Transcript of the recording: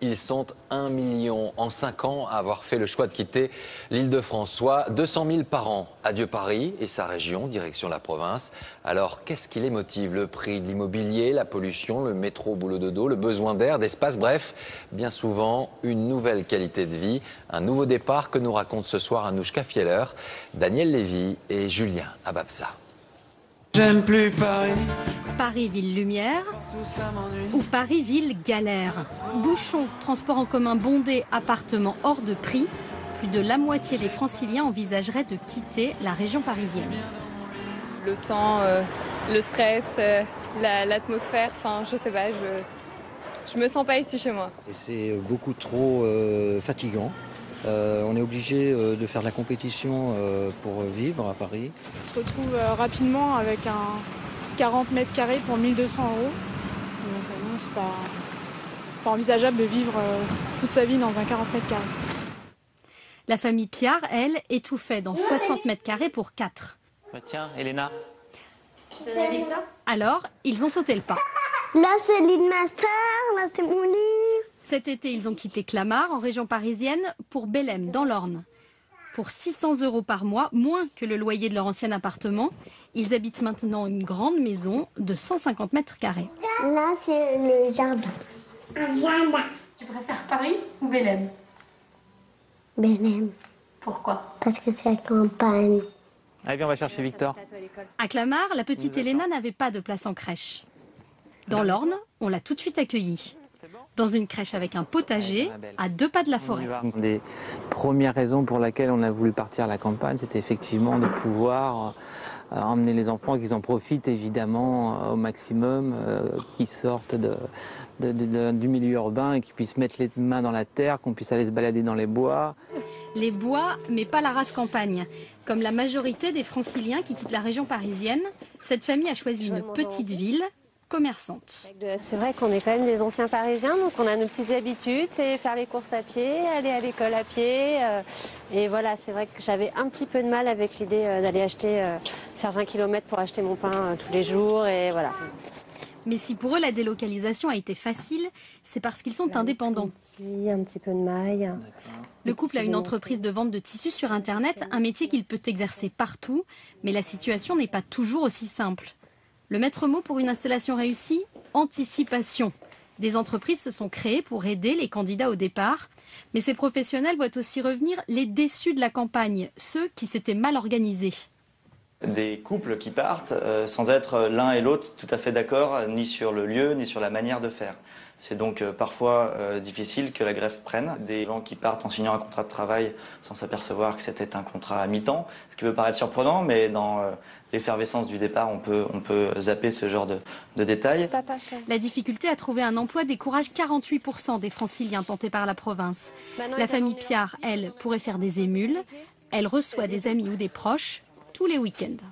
Ils sont 1 million en 5 ans à avoir fait le choix de quitter l'Île-de-France, soit 200 000 par an. Adieu Paris et sa région, direction la province. Alors, qu'est-ce qui les motive? Le prix de l'immobilier, la pollution, le métro boulot dodo, le besoin d'air, d'espace, bref, bien souvent, une nouvelle qualité de vie. Un nouveau départ que nous raconte ce soir Anouchka Fieler, Daniel Lévy et Julien Ababsa. J'aime plus Paris. Paris ville lumière ou Paris ville galère. Bouchons, transport en commun bondé, appartements hors de prix. Plus de la moitié des franciliens envisageraient de quitter la région parisienne. Le temps, le stress, l'atmosphère, enfin je sais pas, je me sens pas ici chez moi. C'est beaucoup trop fatigant. On est obligé de faire de la compétition pour vivre à Paris. On se retrouve rapidement avec un 40 mètres carrés pour 1 200 €. Donc non, c'est pas envisageable de vivre toute sa vie dans un 40 mètres carrés. La famille Piard, elle, étouffait dans 60 mètres carrés pour 4. Bah tiens, Elena. Alors, ils ont sauté le pas. Là, c'est l'île de ma sœur, là, c'est mon lit. Cet été, ils ont quitté Clamart, en région parisienne, pour Bellem, dans l'Orne. Pour 600 € par mois, moins que le loyer de leur ancien appartement, ils habitent maintenant une grande maison de 150 mètres carrés. Là, c'est le jardin. Un jardin. Tu préfères Paris ou Bellem? Bellem, Pourquoi? parce que c'est la campagne. Allez bien, on va chercher Victor. À Clamart, la petite Elena n'avait pas de place en crèche. Dans l'Orne, on l'a tout de suite accueillie. Dans une crèche avec un potager, à 2 pas de la forêt. Une des premières raisons pour lesquelles on a voulu partir à la campagne, c'était effectivement de pouvoir emmener les enfants et qu'ils en profitent évidemment au maximum, qu'ils sortent du milieu urbain et qu'ils puissent mettre les mains dans la terre, qu'on puisse aller se balader dans les bois. Les bois, mais pas la race campagne. Comme la majorité des franciliens qui quittent la région parisienne, cette famille a choisi une petite ville commerçante. C'est vrai qu'on est quand même des anciens Parisiens, donc on a nos petites habitudes, c'est faire les courses à pied, aller à l'école à pied. Et voilà, c'est vrai que j'avais un petit peu de mal avec l'idée d'aller faire 20 km pour acheter mon pain tous les jours, et voilà. Mais si pour eux la délocalisation a été facile, c'est parce qu'ils sont indépendants. Un petit peu de maille. Le couple a une entreprise de vente de tissus sur Internet, un métier qu'il peut exercer partout, mais la situation n'est pas toujours aussi simple. Le maître mot pour une installation réussie? Anticipation. Des entreprises se sont créées pour aider les candidats au départ, mais ces professionnels voient aussi revenir les déçus de la campagne, ceux qui s'étaient mal organisés. Des couples qui partent sans être l'un et l'autre tout à fait d'accord, ni sur le lieu, ni sur la manière de faire. C'est donc parfois difficile que la grève prenne. Des gens qui partent en signant un contrat de travail sans s'apercevoir que c'était un contrat à mi-temps, ce qui peut paraître surprenant, mais dans l'effervescence du départ, on peut zapper ce genre de détails. La difficulté à trouver un emploi décourage 48% des franciliens tentés par la province. La famille Piard, elle, pourrait faire des émules. Elle reçoit des amis ou des proches tous les week-ends.